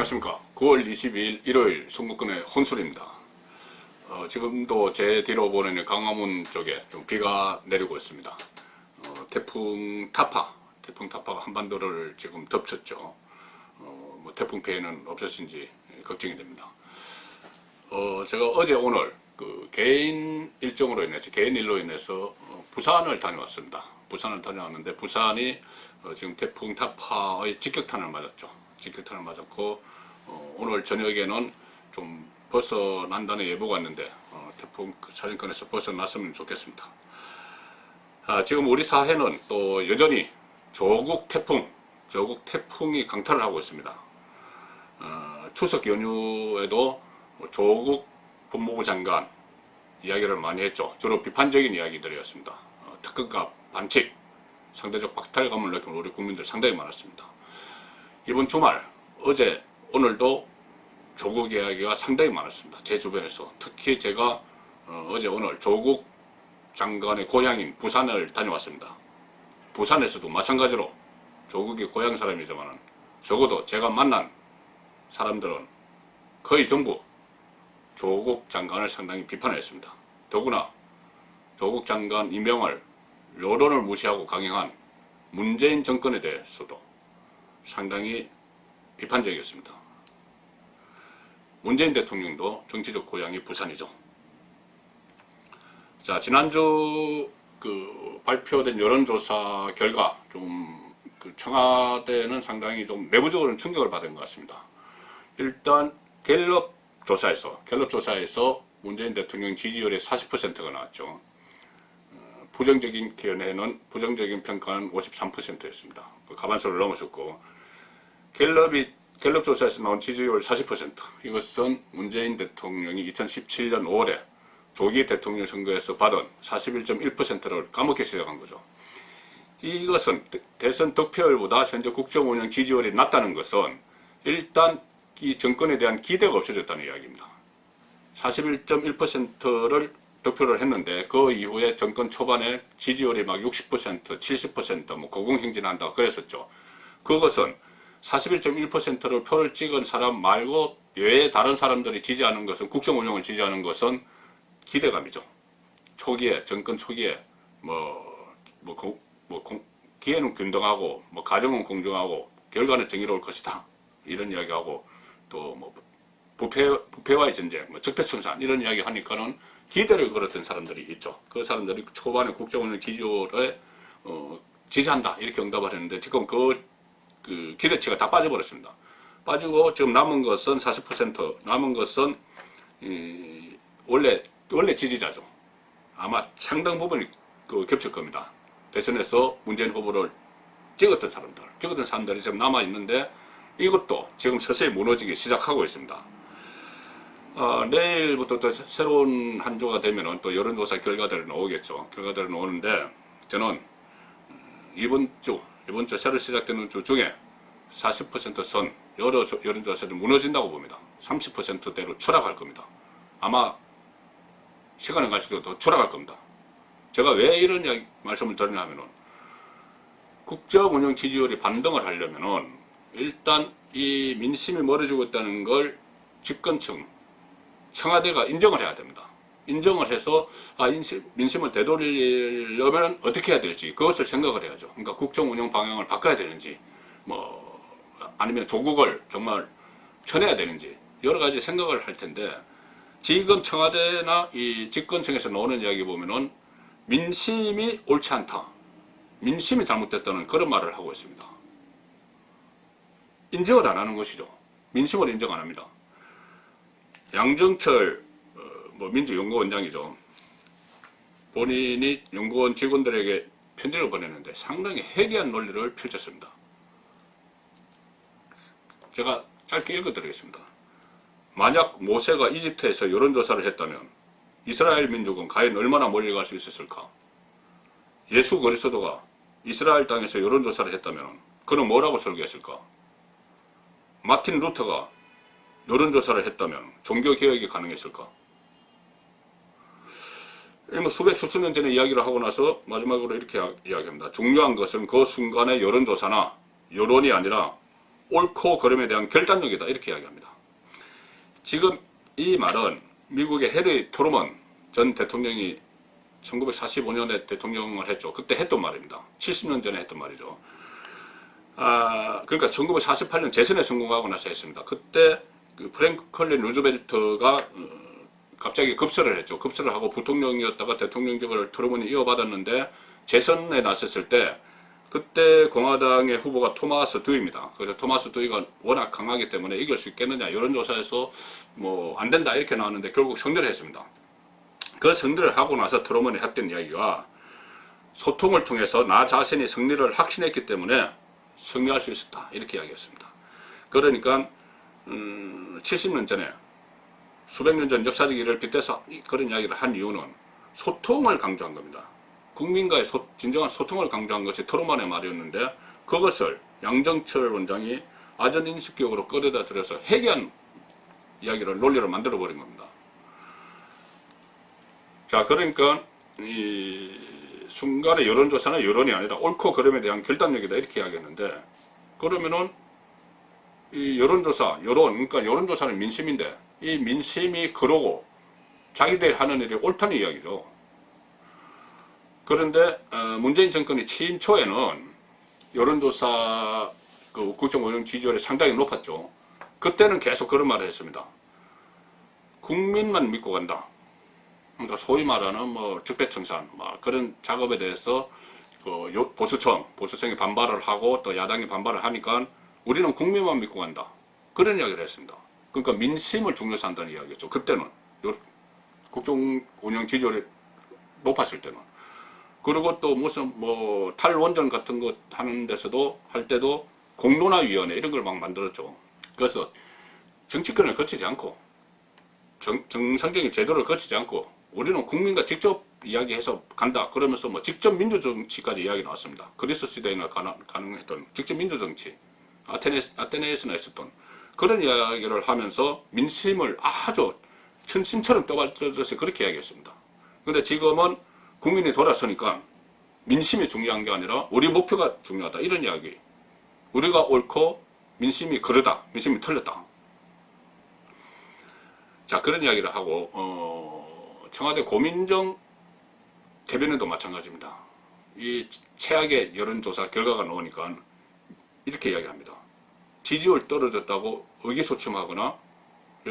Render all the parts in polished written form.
안녕하십니까. 9월 22일 일요일 송국근의 혼술입니다. 지금도 제 뒤로 보는 강화문 쪽에 좀 비가 내리고 있습니다. 태풍 타파가 한반도를 지금 덮쳤죠. 태풍 피해는 없으신지 걱정이 됩니다. 제가 어제 오늘 개인 일정으로 인해서 개인 일로 인해서 부산을 다녀왔습니다. 부산을 다녀왔는데 부산이 지금 태풍 타파의 직격탄을 맞았죠. 직격탄을 맞았고 오늘 저녁에는 좀 벗어난다는 예보가 있는데 태풍 사진권에서 벗어났으면 좋겠습니다. 지금 우리 사해는 또 여전히 조국 태풍이 강타를 하고 있습니다. 추석 연휴에도 조국 법무부 장관 이야기를 많이 했죠. 주로 비판적인 이야기들이었습니다. 특검과 반칙, 상대적 박탈감을 느끼는 우리 국민들 상당히 많았습니다. 이번 주말, 어제, 오늘도 조국 이야기가 상당히 많았습니다. 제 주변에서. 특히 제가 어제, 오늘 조국 장관의 고향인 부산을 다녀왔습니다. 부산에서도 마찬가지로 조국이 고향 사람이지만 적어도 제가 만난 사람들은 거의 전부 조국 장관을 상당히 비판했습니다. 더구나 조국 장관 임명을 여론을 무시하고 강행한 문재인 정권에 대해서도 상당히 비판적이었습니다. 문재인 대통령도 정치적 고향이 부산이죠. 자, 지난주 발표된 여론조사 결과 청와대는 상당히 좀 내부적으로는 충격을 받은 것 같습니다. 일단 갤럽 조사에서 문재인 대통령 지지율이 40%가 나왔죠. 부정적인 평가는 53%였습니다. 가반수를 넘어섰고, 갤럽 조사에서 나온 지지율 40%. 이것은 문재인 대통령이 2017년 5월에 조기 대통령 선거에서 받은 41.1%를 까먹기 시작한 거죠. 이것은 대선 득표율보다 현재 국정 운영 지지율이 낮다는 것은 일단 이 정권에 대한 기대가 없어졌다는 이야기입니다. 41.1%를 득표를 했는데 그 이후에 정권 초반에 지지율이 막 60%, 70% 고공행진한다 그랬었죠. 그것은 41.1%를 표를 찍은 사람 말고 외에 다른 사람들이 지지하는 것은 국정 운영을 지지하는 것은 기대감이죠. 정권 초기에 기회는 균등하고 가정은 공정하고 결과는 정의로울 것이다 이런 이야기하고 또 부패와의 전쟁, 적폐청산 이런 이야기 하니까는 기대를 걸었던 사람들이 있죠. 그 사람들이 초반에 국정운영 지지율에 지지한다 이렇게 응답을 했는데 지금 그 기대치가 다 빠져버렸습니다. 빠지고 지금 남은 것은 40%, 남은 것은 원래 지지자죠. 아마 상당 부분이 겹칠 겁니다. 대선에서 문재인 후보를 찍었던 사람들이 지금 남아있는데 이것도 지금 서서히 무너지기 시작하고 있습니다. 내일부터 또 새로운 한 주가 되면 또 여론조사 결과들이 나오겠죠. 결과들이 나오는데 저는 이번 주 새로 시작되는 주 중에 40% 선 여론조사들이 무너진다고 봅니다. 30%대로 추락할 겁니다. 아마 시간이 갈수록 더 추락할 겁니다. 제가 왜 이런 말씀을 드리냐 하면은 국정운영 지지율이 반등을 하려면은 일단 이 민심이 멀어지고 있다는 걸 집권층, 청와대가 인정을 해야 됩니다. 인정을 해서 민심을 되돌리려면 어떻게 해야 될지 그것을 생각을 해야죠. 그러니까 국정운영 방향을 바꿔야 되는지 아니면 조국을 정말 쳐내야 되는지 여러 가지 생각을 할 텐데 지금 청와대나 이 집권층에서 나오는 이야기 보면은 민심이 옳지 않다. 민심이 잘못됐다는 그런 말을 하고 있습니다. 인정을 안 하는 것이죠. 민심을 인정 안 합니다. 양정철 민주연구원장이죠. 본인이 연구원 직원들에게 편지를 보냈는데 상당히 해괴한 논리를 펼쳤습니다. 제가 짧게 읽어드리겠습니다. 만약 모세가 이집트에서 여론조사를 했다면 이스라엘 민족은 과연 얼마나 멀리 갈 수 있었을까? 예수 그리스도가 이스라엘 땅에서 여론조사를 했다면 그는 뭐라고 설교했을까? 마틴 루터가 여론조사를 했다면 종교개혁이 가능했을까? 수천 년 전에 이야기를 하고 나서 마지막으로 이렇게 이야기합니다. 중요한 것은 그 순간의 여론조사나 여론이 아니라 옳고 그름에 대한 결단력이다 이렇게 이야기합니다. 지금 이 말은 미국의 해리 트루먼 전 대통령이 1945년에 대통령을 했죠. 그때 했던 말입니다. 70년 전에 했던 말이죠. 그러니까 1948년 재선에 성공하고 나서 했습니다. 그때 그 프랭클린 루즈벨트가 갑자기 급서를 했죠. 급서를 하고 부통령이었다가 대통령직을 트루먼이 이어받았는데 재선에 나섰을 때 그때 공화당의 후보가 토마스 듀이입니다. 그래서 토마스 듀이가 워낙 강하기 때문에 이길 수 있겠느냐 여론조사에서 뭐 안 된다 이렇게 나왔는데 결국 승리를 했습니다. 그 승리를 하고 나서 트루먼이 했던 이야기가 소통을 통해서 나 자신이 승리를 확신했기 때문에 승리할 수 있었다 이렇게 이야기했습니다. 그러니까 70년 전에 수백 년 전 역사적 일을 빗대서 그런 이야기를 한 이유는 소통을 강조한 겁니다. 국민과의 진정한 소통을 강조한 것이 트루먼의 말이었는데 그것을 양정철 원장이 아전인식격으로 끌어다 들여서 해괴한 이야기를 논리를 만들어 버린 겁니다. 자, 그러니까 이 순간의 여론조사는 여론이 아니라 옳고 그름에 대한 결단력이다 이렇게 이야기했는데 그러면은 이 여론조사, 그러니까 여론조사는 민심인데 이 민심이 그러고 자기들이 하는 일이 옳다는 이야기죠. 그런데 문재인 정권이 취임 초에는 여론조사 그 국정운영 지지율이 상당히 높았죠. 그때는 계속 그런 말을 했습니다. 국민만 믿고 간다. 그러니까 소위 말하는 뭐 적폐청산 그런 작업에 대해서 그 보수층이 반발을 하고 또 야당이 반발을 하니까 우리는 국민만 믿고 간다. 그런 이야기를 했습니다. 그러니까 민심을 중요시 한다는 이야기였죠. 그때는 국정운영 지지율이 높았을 때는. 그리고 또 무슨 뭐 탈원전 같은 거 하는 데서도 할 때도 공론화위원회 이런 걸 막 만들었죠. 그래서 정치권을 거치지 않고 정상적인 제도를 거치지 않고 우리는 국민과 직접 이야기해서 간다. 그러면서 뭐 직접 민주정치까지 이야기 나왔습니다. 그리스 시대에나 가능했던 직접 민주정치, 아테네에서나 있었던 그런 이야기를 하면서 민심을 아주 천심처럼 떠받들듯이 그렇게 이야기했습니다. 그런데 지금은 국민이 돌아서니까 민심이 중요한 게 아니라 우리 목표가 중요하다 이런 이야기. 우리가 옳고 민심이 그러다, 민심이 틀렸다. 자, 그런 이야기를 하고 청와대 고민정 대변인도 마찬가지입니다. 이 최악의 여론조사 결과가 나오니까 이렇게 이야기합니다. 지지율 떨어졌다고 의기소침하거나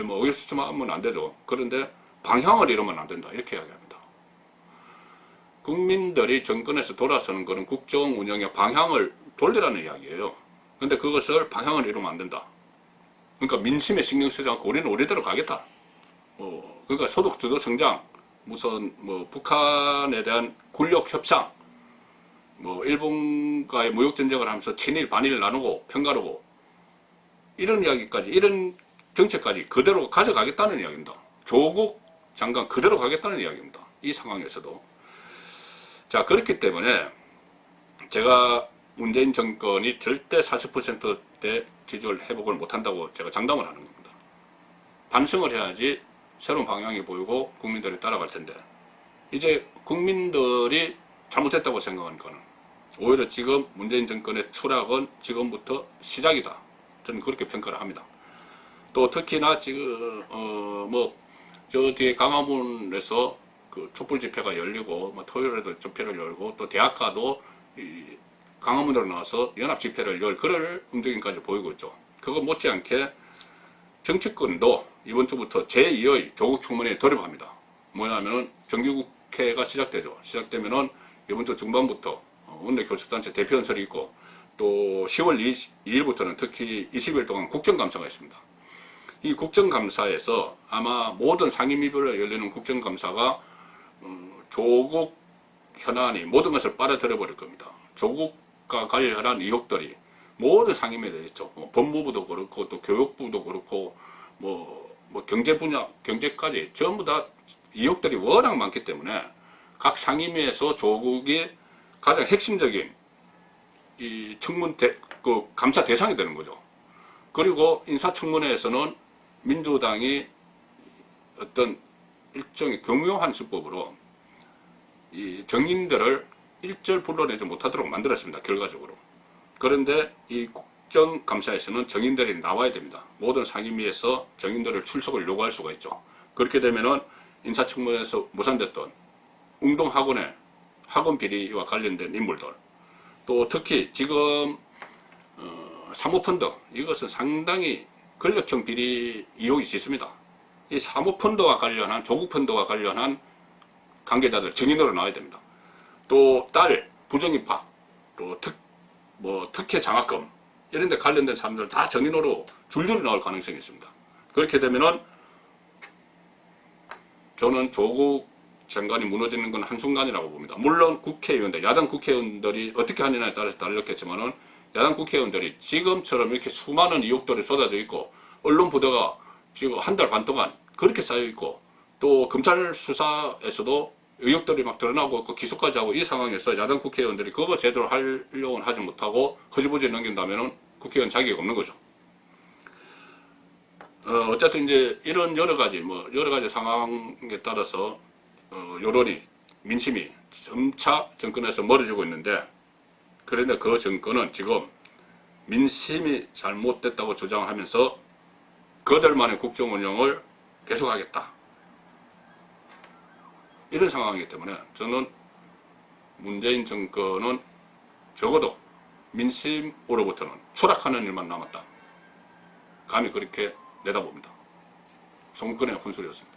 뭐 의기소침하면 안 되죠. 그런데 방향을 잃으면 안 된다 이렇게 이야기합니다. 국민들이 정권에서 돌아서는 것은 국정 운영의 방향을 돌리라는 이야기예요. 그런데 그것을 방향을 잃으면 안 된다. 그러니까 민심에 신경 쓰지 않고 우리는 우리대로 가겠다. 그러니까 소득 주도 성장, 무슨 뭐 북한에 대한 군력 협상, 뭐 일본과의 무역 전쟁을 하면서 친일 반일 나누고 편가르고 이런 이야기까지 이런 정책까지 그대로 가져가겠다는 이야기입니다. 조국 장관 그대로 가겠다는 이야기입니다. 이 상황에서도. 자, 그렇기 때문에 제가 문재인 정권이 절대 40%대 지지율 회복을 못한다고 제가 장담을 하는 겁니다. 반성을 해야지 새로운 방향이 보이고 국민들이 따라갈 텐데 이제 국민들이 잘못했다고 생각하니까는 오히려 지금 문재인 정권의 추락은 지금부터 시작이다. 저는 그렇게 평가를 합니다. 또 특히나 지금 저 뒤에 광화문에서 그 촛불 집회가 열리고 토요일에도 집회를 열고 또 대학가도 이 광화문으로 나와서 연합 집회를 그럴 움직임까지 보이고 있죠. 그거 못지않게 정치권도 이번 주부터 제2의 조국 청문회에 돌입합니다. 뭐냐면은 정기국회가 시작되죠. 시작되면은 이번 주 중반부터 원내교섭단체 대표연설이 있고 또 10월 2일부터는 특히 20일 동안 국정감사가 있습니다. 이 국정감사에서 아마 모든 상임위별로 열리는 국정감사가 조국 현안이 모든 것을 빨아들여 버릴 겁니다. 조국과 관련한 의혹들이 모든 상임위에 되어 있죠. 법무부도 그렇고 또 교육부도 그렇고 뭐 경제 분야, 경제까지 전부 다 의혹들이 워낙 많기 때문에 각 상임위에서 조국이 가장 핵심적인 이 그 감사 대상이 되는 거죠. 그리고 인사청문회에서는 민주당이 어떤 일종의 교묘한 수법으로 이 정인들을 일절 불러내지 못하도록 만들었습니다. 결과적으로. 그런데 이 국정감사에서는 정인들이 나와야 됩니다. 모든 상임위에서 정인들을 출석을 요구할 수가 있죠. 그렇게 되면은 인사청문회에서 무산됐던 웅동학원의 학원 비리와 관련된 인물들, 또 특히 지금 사모펀드, 이것은 상당히 권력형 비리 의혹이 짙습니다. 이 사모펀드와 관련한, 조국펀드와 관련한 관계자들 증인으로 나와야 됩니다. 또 딸 부정입학, 또 특혜 장학금 이런 데 관련된 사람들 다 증인으로 줄줄이 나올 가능성이 있습니다. 그렇게 되면은 저는 조국 장관이 무너지는 건 한순간이라고 봅니다. 물론 국회의원들, 야당 국회의원들이 어떻게 하느냐에 따라서 달렸겠지만은 야당 국회의원들이 지금처럼 이렇게 수많은 의혹들이 쏟아져 있고 언론 보도가 지금 한 달 반 동안 그렇게 쌓여 있고 또 검찰 수사에서도 의혹들이 막 드러나고 있고 기소까지 하고 이 상황에서 야당 국회의원들이 그거 제대로 하려고는 하지 못하고 허지부지 넘긴다면은 국회의원 자격이 없는 거죠. 어쨌든 이제 이런 여러 가지 상황에 따라서 여론이, 민심이 점차 정권에서 멀어지고 있는데, 그런데 그 정권은 지금 민심이 잘못됐다고 주장하면서 그들만의 국정 운영을 계속하겠다, 이런 상황이기 때문에 저는 문재인 정권은 적어도 민심으로부터는 추락하는 일만 남았다, 감히 그렇게 내다봅니다. 송근의 혼술이었습니다.